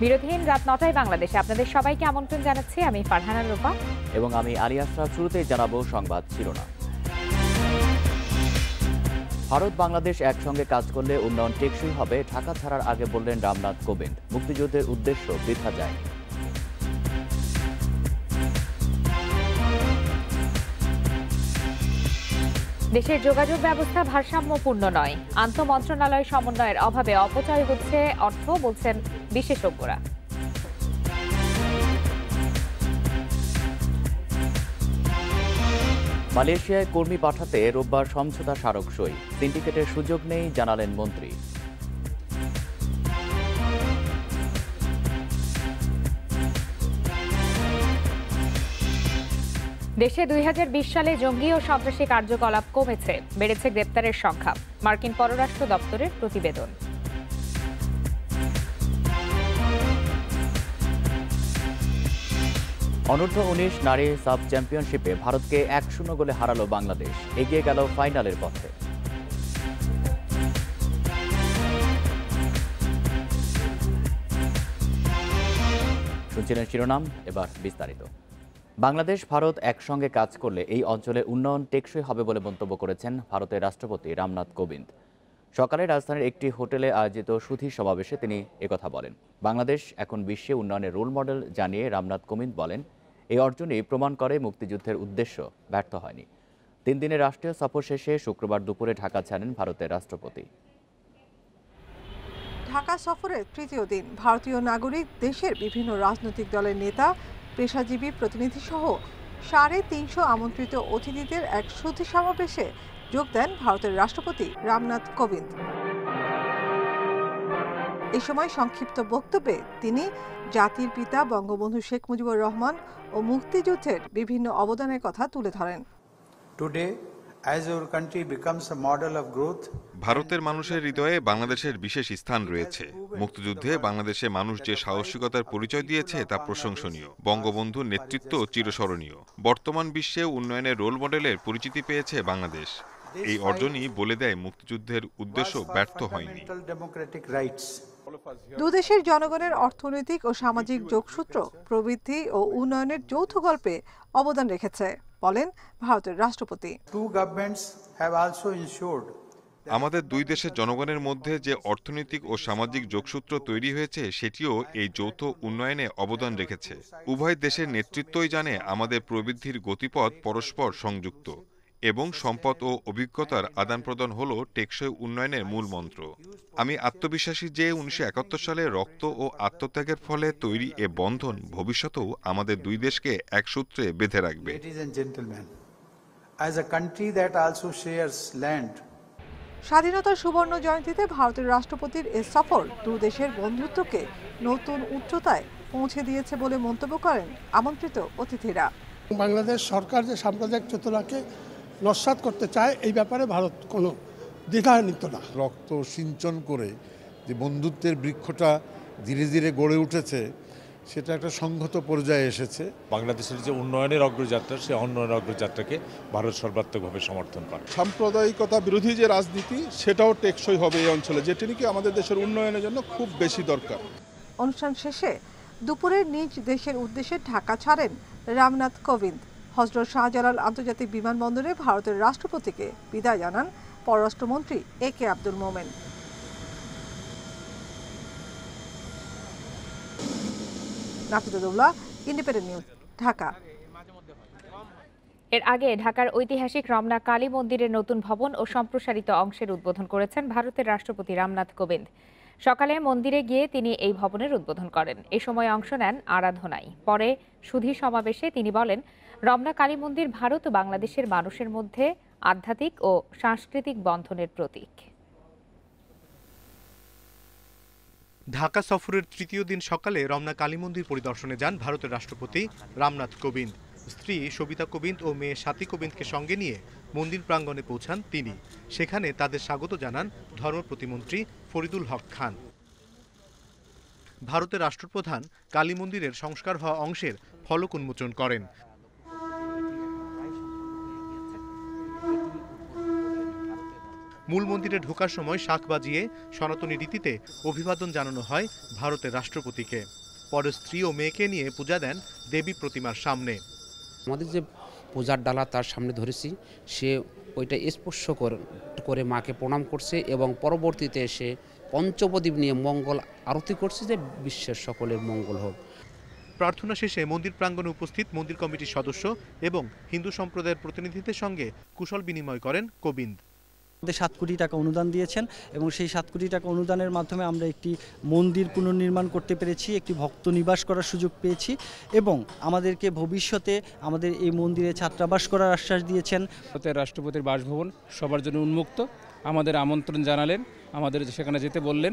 বিরতিহীন রাত ৯টায় বাংলাদেশে আপনাদের সবাইকে আমন্ত্রণ জানাচ্ছি। আমি ফারহানা রূপা এবং আমি আলী আশরাফ। শুরুতেই জানাবো সংবাদ শিরোনাম। ভারত বাংলাদেশ একসঙ্গে কাজ করলে উন্নয়ন টেকসই হবে, ঢাকা ছাড়ার আগে বললেন রামনাথ কোবিন্দ। মুক্তিযুদ্ধের উদ্দেশ্য বৃথা যায়। দেশের যোগাযোগ ব্যবস্থা ভারসাম্যপূর্ণ নয়, আন্তঃমন্ত্রণালয় সমন্বয়ের অভাবে অপচয় হচ্ছে অর্থ, বলছেন বিশেষজ্ঞরা। মালয়েশিয়ায় কর্মী পাঠাতে রোববার সমঝোতা স্মারক সই, সিন্ডিকেটের সুযোগ নেই জানালেন মন্ত্রী। দেশে 2020 সালে জঙ্গি ও সন্ত্রাসী কার্যকলাপ কমেছে, বেড়েছে গ্রেপ্তারের সংখ্যা, মার্কিন পররাষ্ট্র দপ্তরের প্রতিবেদন। অনূর্ধ্ব-19 নারী সাব চ্যাম্পিয়নশিপে ভারতকে 1-0 গোলে হারালো বাংলাদেশ, এগিয়ে গেল ফাইনালের পথে। শুনছিলেন শিরোনাম, এবার বিস্তারিত। বাংলাদেশ ভারত একসঙ্গে কাজ করলে এই অঞ্চলের উন্নয়ন টেকসই হবে বলে মন্তব্য করেছেন ভারতের রাষ্ট্রপতি রামনাথ কোবিন্দ। সকালে রাজধানীর একটি হোটেলে আয়োজিত সুধী সমাবেশে তিনি একথা বলেন। বাংলাদেশ এখন বিশ্বে উন্নয়নের রোল মডেল জানিয়ে রামনাথ কোবিন্দ বলেন, এই অর্জনই প্রমাণ করে মুক্তিযুদ্ধের উদ্দেশ্য ব্যর্থ হয়নি। 3 দিনের রাষ্ট্রীয় সফর শেষে শুক্রবার দুপুরে ঢাকা ছাড়েন ভারতের রাষ্ট্রপতি। ঢাকা সফরের তৃতীয় দিন ভারতীয় নাগরিক, দেশের বিভিন্ন রাজনৈতিক দলের নেতা, পেশাজীবী প্রতিনিধি সহ 350 আমন্ত্রিত অতিথিদের এক সুধী সমাবেশে যোগ দেন ভারতের রাষ্ট্রপতি রামনাথ কোবিন্দ। এ সময় সংক্ষিপ্ত বক্তব্যে তিনি জাতির পিতা বঙ্গবন্ধু শেখ মুজিবুর রহমান ও মুক্তিযুদ্ধের বিভিন্ন অবদানের কথা তুলে ধরেন। ভারতের মানুষের হৃদয়ে বাংলাদেশের বিশেষ স্থান রয়েছে। মুক্তিযুদ্ধে বাংলাদেশে মানুষ যে সাহসিকতার পরিচয় দিয়েছে তা প্রশংসনীয়। বঙ্গবন্ধুর নেতৃত্ব চিরস্মরণীয়। বর্তমান বিশ্বে উন্নয়নের রোল মডেলের পরিচিতি পেয়েছে বাংলাদেশ। এই অর্জনই বলে দেয় মুক্তিযুদ্ধের উদ্দেশ্য ব্যর্থ হয়নি। দুদেশের জনগণের অর্থনৈতিক ও সামাজিক যোগসূত্র প্রবৃদ্ধি ও উন্নয়নের যৌথ গল্পে অবদান রেখেছে, বলেন ভারতের রাষ্ট্রপতি। আমাদের দুই দেশের জনগণের মধ্যে যে অর্থনৈতিক ও সামাজিক যোগসূত্র তৈরি হয়েছে সেটিও এই যৌথ উন্নয়নে অবদান রেখেছে। উভয় দেশের নেতৃত্বই জানে আমাদের প্রবৃদ্ধির গতিপথ পরস্পর সংযুক্ত এবং সম্পদ ও অভিজ্ঞতার আদান প্রদান হল টেকসই উন্নয়নের মূল মন্ত্র। আমি আত্মবিশ্বাসী যে 1971 সালে রক্ত ও আত্মত্যাগের ফলে তৈরি এ বন্ধন ভবিষ্যতেও আমাদের দুই দেশকে এক সূত্রে বেঁধে রাখবে। স্বাধীনতার সুবর্ণ জয়ন্তীতে ভারতের রাষ্ট্রপতির এ সফর দুই দেশের বন্ধুত্বকে নতুন উচ্চতায় পৌঁছে দিয়েছে বলে মন্তব্য করেন আমন্ত্রিত অতিথিরা। বাংলাদেশ সরকার যে সাম্প্রদায়িক চেতনাকে নস্যাৎ করতে চায়, এই ব্যাপারে ভারত কোনো দ্বিধান্বিত না। রক্ত সিঞ্চন করে যে বন্ধুত্বের বৃক্ষটা ধীরে ধীরে গড়ে উঠেছে, সেটা একটা সংহত পর্যায়ে এসেছে। বাংলাদেশের যে উন্নয়নের অগ্রযাত্রা, সেই উন্নয়নের অগ্রযাত্রাকে ভারত সর্বাত্মকভাবে সমর্থন করে। সাম্প্রদায়িকতা বিরোধী যে রাজনীতি, সেটাও টেকসই হবে এই অঞ্চলে, যেটি নাকি আমাদের দেশের উন্নয়নের জন্য খুব বেশি দরকার। অনুষ্ঠান শেষে দুপুরে নিজ দেশের উদ্দেশ্যে ঢাকা ছাড়েন রামনাথ কোবিন্দ। হযরত শাহজালাল আন্তর্জাতিক বিমানবন্দরে ভারতের রাষ্ট্রপতিকে বিদায় জানান পররাষ্ট্রমন্ত্রী AK Abdul Momen. নাফিদুল্লাহ, independent News, Dhaka. এর আগে ঢাকার ঐতিহাসিক রমনা কালী মন্দিরের নতুন ভবন ও সম্প্রসারিত অংশের উদ্বোধন করেছেন ভারতের রাষ্ট্রপতি রামনাথ কোবিন্দ। সকালে মন্দিরে গিয়ে তিনি এই ভবনের উদ্বোধন করেন। এ সময় অংশ নেন আরাধনায়। পরে সুধী সমাবেশে তিনি বলেন, রমনা কালী মন্দির ভারত ও বাংলাদেশের মানুষের মধ্যে আধ্যাত্মিক ও সাংস্কৃতিক বন্ধনের প্রতীক। ঢাকা সফরের তৃতীয় দিন সকালে রমনা কালী মন্দির পরিদর্শনে যান ভারতের রাষ্ট্রপতি রামনাথ কোবিন্দ। স্ত্রী সবিতা কোবিন্দ ও মেয়ে স্বাতী কোবিন্দকে সঙ্গে নিয়ে মন্দির প্রাঙ্গণে পৌঁছান তিনি। সেখানে তাদের স্বাগত জানান ধর্ম প্রতিমন্ত্রী ফরিদুল হক খান। ভারতের রাষ্ট্রপ্রধান কালী মন্দিরের সংস্কার হওয়া অংশের ফলক উন্মোচন করেন। মূল মন্দিরে ঢোকার সময় শাঁখ বাজিয়ে সনাতনী রীতিতে অভিবাদন জানানো হয় ভারতের রাষ্ট্রপতিকে। পরে স্ত্রী ও মেয়েকে নিয়ে পূজা দেন দেবী প্রতিমার সামনে। আমাদের যে পূজার ডালা তার সামনে ধরেছি, সে ওইটা স্পর্শ করে মাকে প্রণাম করছে এবং পরবর্তীতে এসে পঞ্চপ্রদীপ নিয়ে মঙ্গল আরতি করছে যে বিশ্বের সকলের মঙ্গল হোক। প্রার্থনা শেষে মন্দির প্রাঙ্গণে উপস্থিত মন্দির কমিটির সদস্য এবং হিন্দু সম্প্রদায়ের প্রতিনিধিদের সঙ্গে কুশল বিনিময় করেন কোবিন্দ। 7 কোটি টাকা অনুদান দিয়েছেন এবং সেই 7 কোটি টাকা অনুদানের মাধ্যমে আমরা একটি মন্দির পুনর্নির্মাণ করতে পেরেছি, একটি ভক্ত নিবাস করার সুযোগ পেয়েছি এবং আমাদেরকে ভবিষ্যতে আমাদের এই মন্দিরে ছাত্রাবাস করার আশ্বাস দিয়েছেন। রাষ্ট্রপতির বাসভবন সবার জন্য উন্মুক্ত, আমাদের আমন্ত্রণ জানালেন, আমাদের সেখানে যেতে বললেন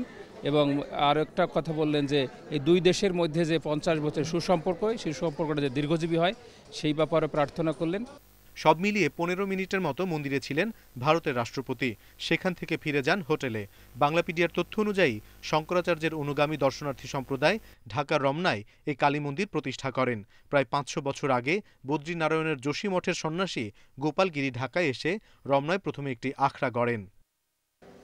এবং আর একটা কথা বললেন যে এই দুই দেশের মধ্যে যে 50 বছর সুসম্পর্ক, সেই সম্পর্কটা যে দীর্ঘজীবী হয় সেই ব্যাপারে প্রার্থনা করলেন। সব মিলিয়ে 15 মিনিটের মতো মন্দিরে ছিলেন ভারতের রাষ্ট্রপতি। সেখান থেকে ফিরে যান হোটেলে। বাংলাপিডিয়ার তথ্য অনুযায়ী শঙ্করাচার্যের অনুগামী দর্শনার্থী সম্প্রদায় ঢাকার রমনায় এই কালী মন্দির প্রতিষ্ঠা করেন। প্রায় 500 বছর আগে বদ্রীনারায়ণের যোশী মঠের সন্ন্যাসী গোপালগিরি ঢাকায় এসে রমনায় প্রথমে একটি আখড়া গড়েন।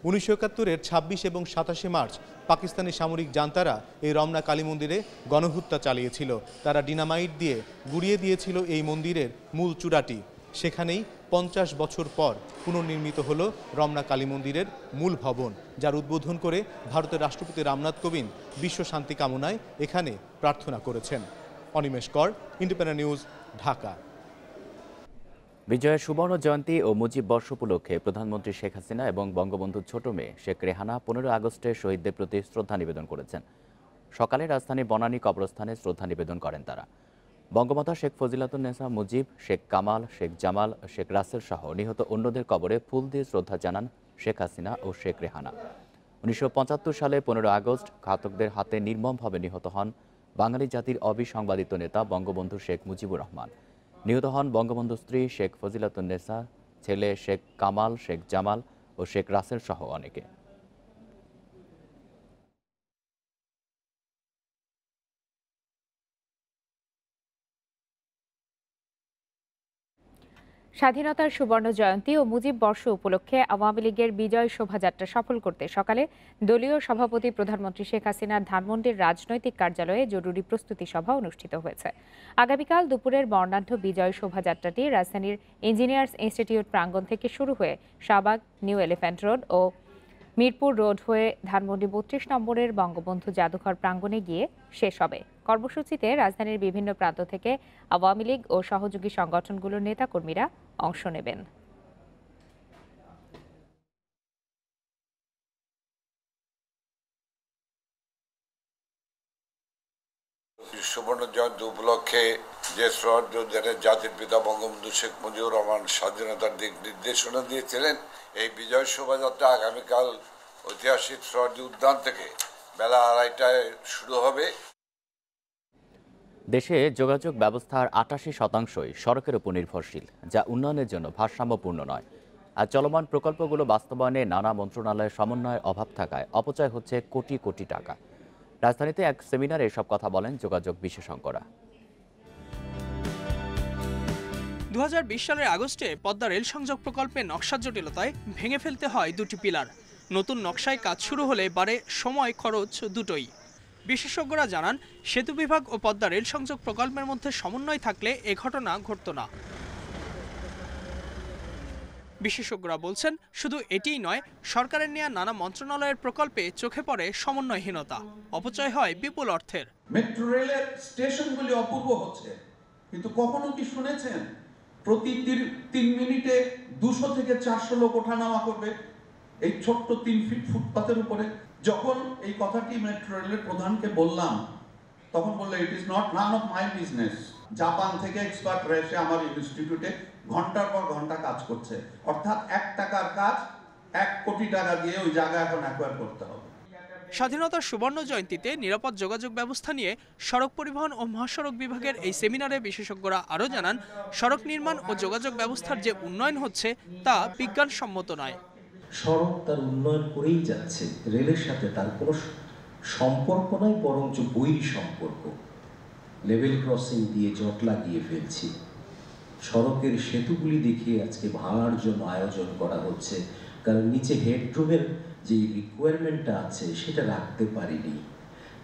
1971-এর 26 এবং 27 মার্চ পাকিস্তানি সামরিক জান্তারা এই রমনা কালী মন্দিরে গণহত্যা চালিয়েছিল। তারা ডিনামাইট দিয়ে গুড়িয়ে দিয়েছিল এই মন্দিরের মূল চূড়াটি। সেখানেই 50 বছর পর পুনর্নির্মিত হলো রমনা কালী মন্দিরের মূল ভবন, যার উদ্বোধন করে ভারতের রাষ্ট্রপতি রামনাথ কোবিন্দ বিশ্ব শান্তি কামনায় এখানে প্রার্থনা করেছেন। অনিমেষ কর, ইন্ডিপেন্ডেন্ট নিউজ, ঢাকা। বিজয়ের সুবর্ণ জয়ন্তী ও মুজিব বর্ষ উপলক্ষে প্রধানমন্ত্রী শেখ হাসিনা এবং বঙ্গবন্ধুর ছোট মেয়ে শেখ রেহানা 15 আগস্টে শহীদদের প্রতি শ্রদ্ধা নিবেদন করেছেন। সকালে রাজধানী বনানী কবরস্থানে শ্রদ্ধা নিবেদন করেন তারা। বঙ্গমাতা শেখ ফজিলাতুন্নেসা মুজিব, শেখ কামাল, শেখ জামাল, শেখ রাসেল সহ নিহত অন্যদের কবরে ফুল দিয়ে শ্রদ্ধা জানান শেখ হাসিনা ও শেখ রেহানা। 1975 সালে 15 আগস্ট ঘাতকদের হাতে নির্মমভাবে নিহত হন বাঙালি জাতির অবিসংবাদিত নেতা বঙ্গবন্ধু শেখ মুজিবুর রহমান। নিহত হন বঙ্গবন্ধুর স্ত্রী শেখ ফজিলাতুন্নেসা, ছেলে শেখ কামাল, শেখ জামাল ও শেখ রাসেল সহ অনেকে। স্বাধীনতার সুবর্ণ জয়ন্তী ও মুজিব বর্ষ উপলক্ষে আওয়ামী লীগের বিজয় শোভাযাত্রা সফল করতে সকালে দলীয় সভাপতি প্রধানমন্ত্রী শেখ হাসিনার ধানমন্ডির রাজনৈতিক কার্যালয়ে জরুরি প্রস্তুতি সভা অনুষ্ঠিত হয়েছে। আগামীকাল দুপুরের বর্ণাঢ্য বিজয় শোভাযাত্রাটি রাজধানীর ইঞ্জিনিয়ার্স ইনস্টিটিউট প্রাঙ্গণ থেকে শুরু হয়ে শাহবাগ, নিউ এলিফ্যান্ট রোড ও মিরপুর রোড হয়ে ধানমন্ডি 32 নম্বরের বঙ্গবন্ধু জাদুঘর প্রাঙ্গণে গিয়ে শেষ হবে। কর্মসূচিতে রাজধানীর বিভিন্ন প্রান্ত থেকে আওয়ামী লীগ ও সহযোগী সংগঠনগুলোর নেতাকর্মীরা অংশ নেবেন। সুবর্ণ জয়ন্তী উপলক্ষে যে শ্রদ্ধেয় জাতির পিতা বঙ্গবন্ধু শেখ মুজিবুর রহমান স্বাধীনতার দিক নির্দেশনা দিয়েছিলেন, এই বিজয় শোভাযাত্রা আগামীকাল ঐতিহাসিক সরদি উদ্যান থেকে বেলা 2:30টায় শুরু হবে। দেশে যোগাযোগ ব্যবস্থার 88% সড়কের উপর নির্ভরশীল, যা উন্নয়নের জন্য ভারসাম্যপূর্ণ নয়। আর চলমান প্রকল্পগুলো বাস্তবায়নে নানা মন্ত্রণালয়ের সমন্বয়ের অভাব থাকায় অপচয় হচ্ছে কোটি কোটি টাকা। রাজধানীতে এক সেমিনারে এসব কথা বলেন যোগাযোগ বিশেষজ্ঞরা। 2020 সালের আগস্টে পদ্মা রেল সংযোগ প্রকল্পের নকশার জটিলতায় ভেঙে ফেলতে হয় 2টি পিলার। নতুন নকশায় কাজ শুরু হলে বাড়ে সময়, খরচ দুটোই। বিশেষজ্ঞরা জানান, সেতু বিভাগ ও পদ্মা রেল সংযোগ প্রকল্পের মধ্যে সমন্বয় থাকলে এ ঘটনা ঘটত না। বিশেষজ্ঞরা বলছেন, শুধু এটিই নয়, সরকারের নেওয়া নানা মন্ত্রণালয়ের প্রকল্পে চোখে পড়ে সমন্বয়হীনতা, অপচয় হয় বিপুল অর্থের। মেট্রো রেলের স্টেশনগুলি অপূর্ব হচ্ছে, কিন্তু কখনো কি শুনেছেন প্রতি 3 মিনিটে 200 থেকে 400 লোক ওঠানামা করবে এই ছোট্ট 3 ফিট ফুটপাতের উপরে? যখন এই কথাটি মেট্রো রেলের প্রধানকে বললাম, তখন বললো, it is not none of my business. Japan থেকে এক্সপার্টরা এসে আমার ইনস্টিটিউটে ঘন্টার পর ঘন্টা কাজ করছে, অর্থাৎ 1 টাকার কাজ 1 কোটি টাকা দিয়ে ওই জায়গা এখন অ্যাকোয়ার করতে হবে। স্বাধীনতার সুবর্ণ জয়ন্তীতে নিরাপদ যোগাযোগ ব্যবস্থা নিয়ে সড়ক পরিবহন ও মহাসড়ক বিভাগের এই সেমিনারে বিশেষজ্ঞরা আরও জানান, সড়ক নির্মাণ ও যোগাযোগ ব্যবস্থার যে উন্নয়ন হচ্ছে তা বিজ্ঞানসম্মত নয়। সড়ক তার উন্নয়ন করেই যাচ্ছে, রেলের সাথে তার কোনো সম্পর্ক নয়, বরঞ্চ বৈরী সম্পর্ক। লেভেল ক্রসিং দিয়ে জট লাগিয়ে ফেলছি। সড়কের সেতুগুলি দেখিয়ে আজকে ভাড়ার জন্য আয়োজন করা হচ্ছে, কারণ নিচে হেডরুমের যে রিকোয়ারমেন্টটা আছে সেটা রাখতে পারিনি।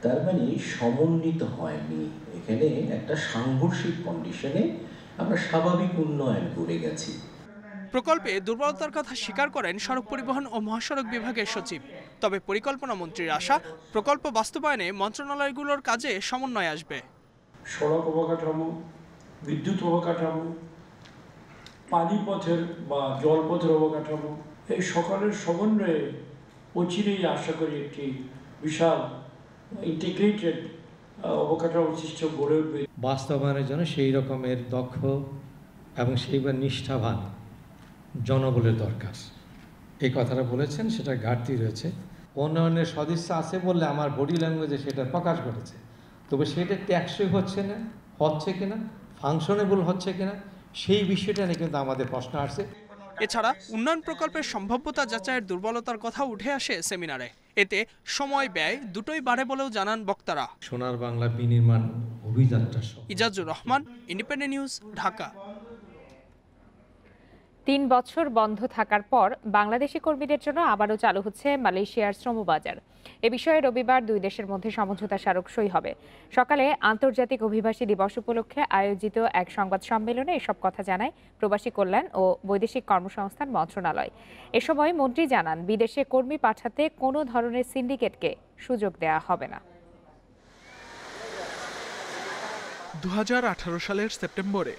তার মানে সমন্বিত হয়নি, এখানে একটা সাংঘর্ষিক কন্ডিশনে আমরা স্বাভাবিক উন্নয়ন করে গেছি। প্রকল্পে দুর্বলতার কথা স্বীকার করেন সড়ক পরিবহন ও মহাসড়ক বিভাগের সচিব। তবে পরিকল্পনা মন্ত্রীর আশা, প্রকল্প বাস্তবায়নে মন্ত্রণালয়গুলোর কাজে সমন্বয় আসবে। সড়ক অবকাঠামো, বিদ্যুৎ অবকাঠামো, পানিপথের বা জলপথের অবকাঠামো, এই সকলের সমন্বয়ে অচিরেই আশা করি একটি বিশাল ইন্টিগ্রেটেড অবকাঠামো সিস্টেম গড়ে উঠবে। বাস্তবায়নের জন্য সেই রকমের দক্ষ এবং সেইবার নিষ্ঠাবান জনবলের দরকার। এই কথাটা বলেছেন, সেটা ঘাটতি রয়েছে। উন্নয়নের সদিচ্ছা আছে বললে আমার বডি ল্যাঙ্গুয়েজে সেটা প্রকাশ ঘটেছে, তবে সেটা টেকসই হচ্ছে না, হচ্ছে কিনা, ফাংশনেবল হচ্ছে কিনা, সেই বিষয়টা নিয়ে কিন্তু আমাদের প্রশ্ন আসছে। এছাড়া উন্নয়ন প্রকল্পের সম্ভাব্যতা যাচাইয়ের দুর্বলতার কথা উঠে আসে সেমিনারে। এতে সময় ব্যয় দুটোই বাড়ে বলেও জানান বক্তারা। সোনার বাংলা বিনির্মাণ অভিযাত্রা। Ijazur Rahman, independent News, Dhaka. ৩ বছর বন্ধ থাকার পর বাংলাদেশি কর্মীদের জন্য আবারও চালু হচ্ছে মালয়েশিয়ার শ্রমবাজার। এ বিষয়ে রবিবার দুই দেশের মধ্যে সমঝোতা স্মারক সই হবে। সকালে আন্তর্জাতিক অভিবাসী দিবস উপলক্ষে আয়োজিত এক সংবাদ সম্মেলনে এসব কথা জানায় প্রবাসী কল্যাণ ও বৈদেশিক কর্মসংস্থান মন্ত্রণালয়। এ সময় মন্ত্রী জানান, বিদেশে কর্মী পাঠাতে কোনো ধরনের সিন্ডিকেটকে সুযোগ দেওয়া হবে না। 2018 সালের সেপ্টেম্বরে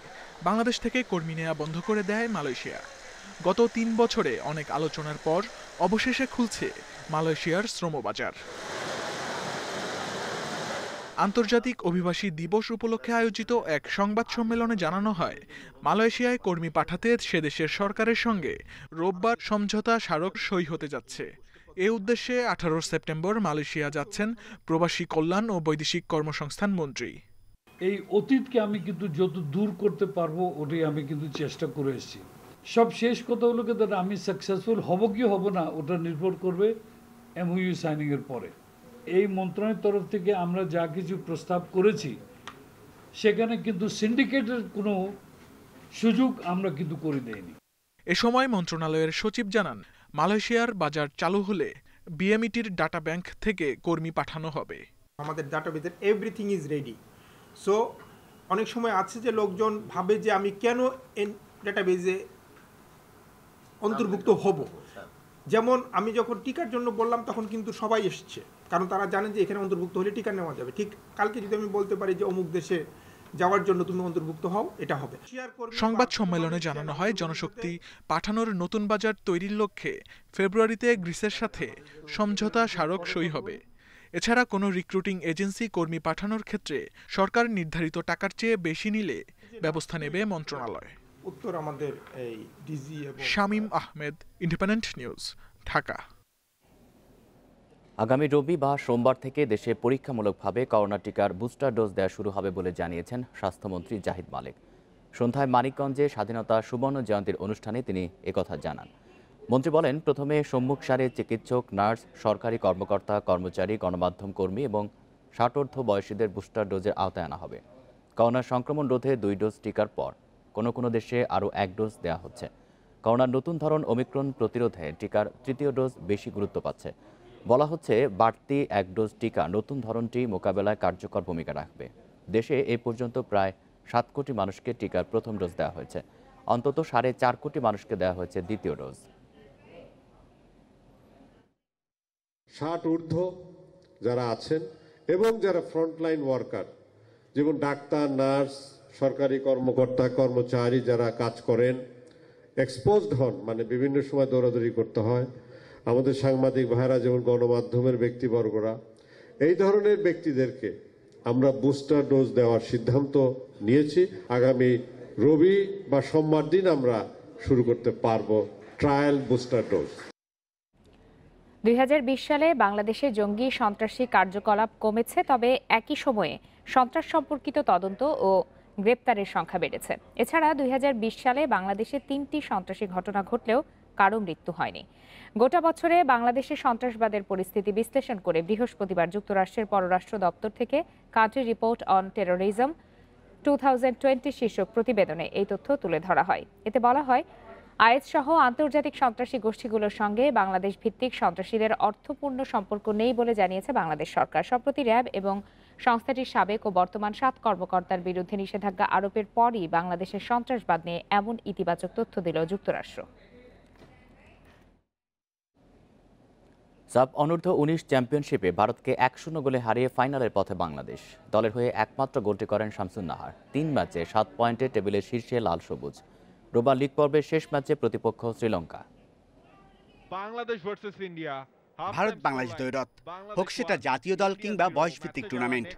বাংলাদেশ থেকে কর্মী নেওয়া বন্ধ করে দেয় মালয়েশিয়া। গত 3 বছরে অনেক আলোচনার পর অবশেষে খুলছে মালয়েশিয়ার শ্রমবাজার। আন্তর্জাতিক অভিবাসী দিবস উপলক্ষে আয়োজিত এক সংবাদ সম্মেলনে জানানো হয়, মালয়েশিয়ায় কর্মী পাঠাতে সে দেশের সরকারের সঙ্গে রোববার সমঝোতা স্মারক সই হতে যাচ্ছে। এ উদ্দেশ্যে 18 সেপ্টেম্বর মালয়েশিয়া যাচ্ছেন প্রবাসী কল্যাণ ও বৈদেশিক কর্মসংস্থান মন্ত্রী। এই অতীতকে আমি কিন্তু যত দূর করতে পারবো ওটাই আমি কিন্তু চেষ্টা করে এসেছি। সব শেষ কথা হলো কি, আমি সাকসেসফুল হব কি হব না ওটা নির্ভর করবে এমওইউ সাইনিং এর পরে। এই মন্ত্রণালয়ের তরফ থেকে আমরা যা কিছু প্রস্তাব করেছি সেখানে কিন্তু সিন্ডিকেটের কোনো সুযোগ আমরা কিন্তু করে দেইনি। এ সময় মন্ত্রণালয়ের সচিব জানান, মালয়েশিয়ার বাজার চালু হলে বিএমইটির ডাটা ব্যাংক থেকে কর্মী পাঠানো হবে। আমাদের ডাটাবেজের এভরিথিং ইজ রেডি। সো অনেক সময় আছে যে লোকজন ভাবে যে আমি কেন ডাটাবেজে অন্তর্ভুক্ত হব। যেমন আমি যখন টিকার জন্য বললাম তখন কিন্তু সবাই এসছে, কারণ তারা জানেন যে এখানে অন্তর্ভুক্ত হলে টিকা নেওয়া যাবে। ঠিক কালকে যদি আমি বলতে পারি যে অমুক দেশে যাওয়ার জন্য তুমি অন্তর্ভুক্ত হও, এটা হবে। সংবাদ সম্মেলনে জানানো হয়, জনশক্তি পাঠানোর নতুন বাজার তৈরির লক্ষ্যে ফেব্রুয়ারিতে গ্রিসের সাথে সমঝোতা স্মারক সই হবে। এছাড়া কোনো রিক্রুটিং এজেন্সি কর্মী পাঠানোর ক্ষেত্রে সরকার নির্ধারিত টাকার চেয়ে বেশি নিলে ব্যবস্থা নেবে মন্ত্রণালয়। উত্তর আমাদের এই ডিজি এবং শামীম আহমেদ, ইন্ডিপেন্ডেন্ট নিউজ, ঢাকা। আগামী রবি বা সোমবার থেকে দেশে পরীক্ষামূলকভাবে করোনা টিকার বুস্টার ডোজ দেওয়া শুরু হবে বলে জানিয়েছেন স্বাস্থ্যমন্ত্রী জাহিদ মালেক। সন্ধ্যায় মানিকগঞ্জে স্বাধীনতা সুবর্ণ জয়ন্তীর অনুষ্ঠানে তিনি একথা জানান। মন্ত্রী বলেন, প্রথমে সম্মুখ সারে চিকিৎসক, নার্স, সরকারি কর্মকর্তা, কর্মচারী, গণমাধ্যম কর্মী এবং 60 বয়সীদের বুস্টার ডোজের আওতায় আনা হবে। করোনা সংক্রমণ রোধে 2 ডোজ টিকার পর কোনো দেশে আরও 1 ডোজ দেওয়া হচ্ছে। করোনার নতুন ধরন ওমিক্রন প্রতিরোধে টিকার 3য় ডোজ বেশি গুরুত্ব পাচ্ছে। বলা হচ্ছে, বাড়তি 1 ডোজ টিকা নতুন ধরনটি মোকাবেলায় কার্যকর ভূমিকা রাখবে। দেশে এই পর্যন্ত প্রায় 7 কোটি মানুষকে টিকার প্রথম ডোজ দেওয়া হয়েছে। অন্তত 4.5 কোটি মানুষকে দেওয়া হয়েছে দ্বিতীয় ডোজ। 60 ঊর্ধ্ব যারা আছেন এবং যারা ফ্রন্টলাইন ওয়ার্কার, যেমন ডাক্তার, নার্স, সরকারি কর্মকর্তা, কর্মচারী যারা কাজ করেন, এক্সপোজড হন, মানে বিভিন্ন সময় দৌড়াদৌড়ি করতে হয়, আমাদের সাংবাদিক ভাইরা, যেমন গণমাধ্যমের ব্যক্তিবর্গরা, এই ধরনের ব্যক্তিদেরকে আমরা বুস্টার ডোজ দেওয়ার সিদ্ধান্ত নিয়েছি। আগামী রবি বা সোমবার দিন আমরা শুরু করতে পারবো ট্রায়াল বুস্টার ডোজ। 2020 সালে বাংলাদেশে জঙ্গি সন্ত্রাসী কার্যকলাপ কমেছে, তবে একই সময়ে সন্ত্রাস সম্পর্কিত তদন্ত ও গ্রেপ্তারের সংখ্যা বেড়েছে। এছাড়া 2020 সালে বাংলাদেশে 3টি সন্ত্রাসী ঘটনা ঘটলেও কারো মৃত্যু হয়নি। গোটা বছরে বাংলাদেশের সন্ত্রাসবাদের পরিস্থিতি বিশ্লেষণ করে বৃহস্পতিবার যুক্তরাষ্ট্রের পররাষ্ট্র দপ্তর থেকে কান্ট্রি রিপোর্ট অন টেরোরিজম 2020 শীর্ষক প্রতিবেদনে এই তথ্য তুলে ধরা হয়। এতে বলা হয়, আইএস সহ আন্তর্জাতিক সন্ত্রাসী গোষ্ঠীগুলোর সঙ্গে বাংলাদেশ ভিত্তিক সন্ত্রাসীদের অর্থপূর্ণ সম্পর্ক নেই বলে জানিয়েছে বাংলাদেশ সরকার। সম্প্রতি র্যাব এবং সংস্থাটির সাবেক ও বর্তমান 7 কর্মকর্তার বিরুদ্ধে নিষেধাজ্ঞা আরোপের পরই বাংলাদেশের সন্ত্রাসবাদ নিয়ে এমন ইতিবাচক তথ্য দিল যুক্তরাষ্ট্র। সাব অনূর্ধ্ব 19 চ্যাম্পিয়নশিপে ভারতকে 1-0 গোলে হারিয়ে ফাইনালের পথে বাংলাদেশ। দলের হয়ে একমাত্র গোলটি করেন শামসুন নাহার। 3 ম্যাচে 7 পয়েন্টে টেবিলের শীর্ষে লাল সবুজ। রোববার লিগ পর্বের শেষ ম্যাচে প্রতিপক্ষ শ্রীলঙ্কা। বাংলাদেশ ভার্সেস ইন্ডিয়া, ভারত বাংলাদেশ দ্বৈরথ, হোক সেটা জাতীয় দল কিংবা বয়সভিত্তিক টুর্নামেন্ট,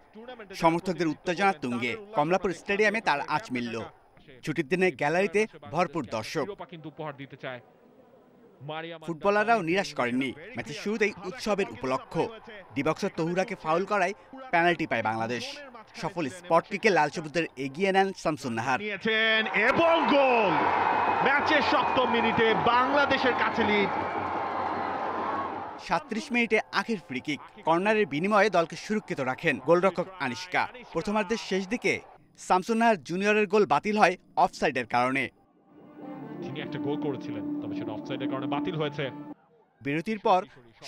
সমর্থকদের উত্তেজনা তুঙ্গে। কমলাপুর স্টেডিয়ামে তার আঁচ মিলল। ছুটির দিনে গ্যালারিতে ভরপুর দর্শক। ফুটবলাররাও নিরাশ করেননি। ম্যাচের শুরুতেই উৎসবের উপলক্ষ। ডিবক্সের তহুরাকে ফাউল করায় পেনাল্টি পায় বাংলাদেশ। সফল স্পট কিকে লাল সবুজদের এগিয়ে নেন শামসুন নাহার এবং গোল। ম্যাচের 7ম মিনিটে বাংলাদেশের কাছে লিড। 37 মিনিটে আখের ফ্রি কিক। কর্নারের বিনিময়ে দলকে সুরক্ষিত রাখেন গোলরক্ষক আনিশকা। প্রথমার্ধের শেষ দিকে শামসুন নাহার জুনিয়রের গোল বাতিল হয় অফসাইডের কারণে। তিনি একটা গোল করেছিলেন, তবে সেটা অফসাইডের কারণে বাতিল হয়েছে। বিরতির পর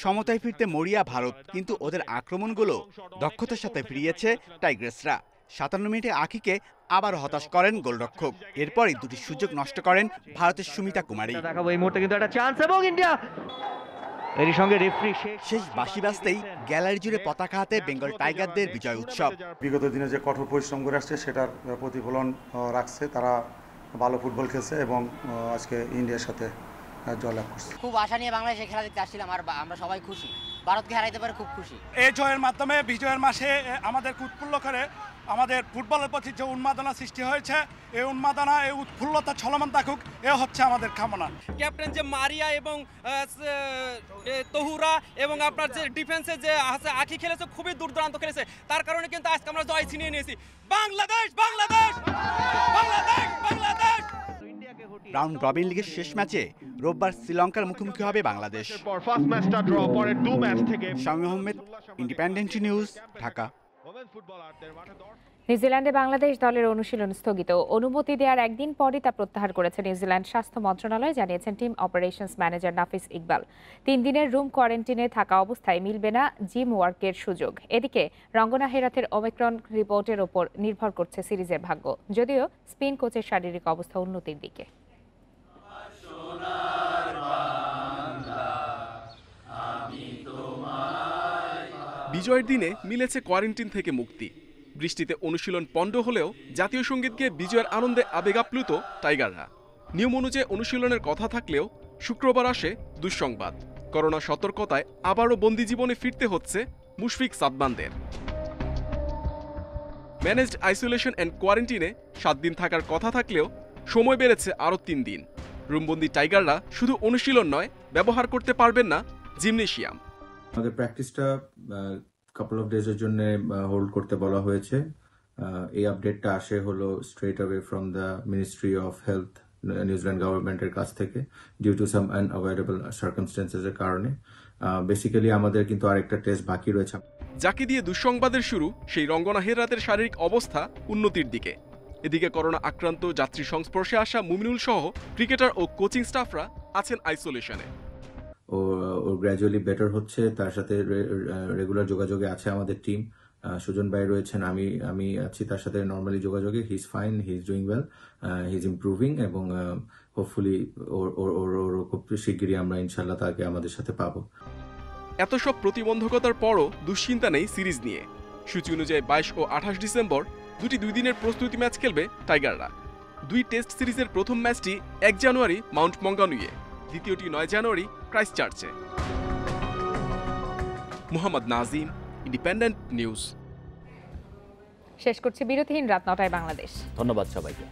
সমতায় ফিরতে মরিয়া ভারত, কিন্তু ওদের আক্রমণগুলো দক্ষতার সাথে ফিরিয়েছে টাইগ্রেসরা। 57 মিনিটে আখিকে আবার হতাশ করেন গোলরক্ষক। এরপরই দুটি সুযোগ নষ্ট করেন ভারতের সুমিতা কুমারী। দেখাবো এই মুহূর্তে কিন্তু একটা চান্স এবং ইন্ডিয়া এর সঙ্গে রেফারি শেষ বাঁশি বাজতেই গ্যালারি জুড়ে পতাকা হাতে বেঙ্গল টাইগারদের বিজয় উৎসব। বিগত দিনে যে কঠোর পরিশ্রম করে আসছে সেটার প্রতিফলন রাখছে। তারা ভালো ফুটবল খেলছে এবং আজকে ইন্ডিয়ার সাথে জয়লাভ করছে। খুব আশা নিয়ে বাংলাদেশে খেলা দেখতে আসছিলাম আর আমরা সবাই খুশি। ভারতকে হারাইতে পারে খুব খুশি। এই জয়ের মাধ্যমে বিজয়ের মাসে আমাদের উৎফুল্ল করে আমাদের ফুটবলের প্রতি যে উন্মাদনা সৃষ্টি হয়েছে, এই উন্মাদনা এই উৎফুল্লতা চলমান থাকুক, এ হচ্ছে আমাদের কামনা। ক্যাপ্টেন যে মারিয়া এবং তহুরা এবং আপনার যে ডিফেন্সে যে আখি খেলেছে, খুবই দুর্দান্ত খেলেছে। তার কারণে কিন্তু আজকে আমরা জয় ছিনিয়ে নিয়েছি। বাংলাদেশ বাংলাদেশ বাংলাদেশ বাংলাদেশ। রাউন্ড রবিন লিগের শেষ ম্যাচে রোববার শ্রীলঙ্কার মুখোমুখি হবে বাংলাদেশ। Shamim Ahmed, Independent News, Dhaka. নিউজিল্যান্ডে বাংলাদেশ দলের অনুশীলন স্থগিত। অনুমতি দেওয়ার একদিন পরই তা প্রত্যাহার করেছে নিউজিল্যান্ড স্বাস্থ্য মন্ত্রণালয়, জানিয়েছেন টিম অপারেশনস ম্যানেজার নাফিস ইকবাল। 3 দিনের রুম কোয়ারেন্টিনে থাকা অবস্থায় মিলবে না জিম ওয়ার্কের সুযোগ। এদিকে রঙ্গনা হেরাথের ওমিক্রন রিপোর্টের ওপর নির্ভর করছে সিরিজের ভাগ্য, যদিও স্পিন কোচের শারীরিক অবস্থা উন্নতির দিকে। বিজয়ের দিনে মিলেছে কোয়ারেন্টিন থেকে মুক্তি। বৃষ্টিতে অনুশীলন পণ্ড হলেও জাতীয় সঙ্গীতকে বিজয়ের আনন্দে আবেগ আপ্লুত টাইগাররা। নিয়ম অনুযায়ী অনুশীলনের কথা থাকলেও শুক্রবার আসে দুঃসংবাদ। করোনা সতর্কতায় আবারও বন্দি জীবনে ফিরতে হচ্ছে মুশফিক সাদমানদের। ম্যানেজড আইসোলেশন অ্যান্ড কোয়ারেন্টিনে 7 দিন থাকার কথা থাকলেও সময় বেড়েছে আরও 3 দিন। রুমবন্দি টাইগাররা শুধু অনুশীলন নয়, ব্যবহার করতে পারবেন না জিমনেশিয়াম। আমাদের প্র্যাকটিসটা কাপল অফ ডেজের জন্য হোল্ড করতে বলা হয়েছে। এই আপডেটটা আসে হলো straight away from the ministry of health New Zealand গভর্নমেন্টের কাছ থেকে, ডিউ টু সাম আনঅ্যাভয়েডেবল সার্কামস্টেন্সেসের কারণে। বেসিক্যালি আমাদের কিন্তু আরেকটা টেস্ট বাকি রয়েছে। যাকে দিয়ে দুঃসংবাদের শুরু, সেই রঙ্গনা হেরাতের শারীরিক অবস্থা উন্নতির দিকে। এদিকে করোনা আক্রান্ত যাত্রী সংস্পর্শে আসা মুমিনুল সহ ক্রিকেটার ও কোচিং স্টাফরা আছেন আইসোলেশনে। ও গ্র্যাজুয়ালি বেটার হচ্ছে, তার সাথে রেগুলার যোগাযোগে আছে আমাদের টিম। সুজন ভাই রয়েছেন, আমি আছি তার সাথে নর্মালি যোগাযোগে। He is fine, he is doing well, he is improving এবং হোপফুলি ওর খুব শিগগিরই আমরা ইনশাল্লাহ তাকে আমাদের সাথে পাবো। এত সব প্রতিবন্ধকতার পরও দুশ্চিন্তা নেই সিরিজ নিয়ে। সূচি অনুযায়ী 22 ও 28 ডিসেম্বর 2 দিনের প্রস্তুতি ম্যাচ খেলবে টাইগাররা। 2 টেস্ট সিরিজের প্রথম ম্যাচটি 1 জানুয়ারি মাউন্ট মঙ্গানুইয়ে, দ্বিতীয়টি 9 জানুয়ারি ক্রাইস্টচার্চে। Mohammad Nazim, Independent News. শেষ করছি বিরতিহীন রাত 9টায় বাংলাদেশ। ধন্যবাদ সবাইকে।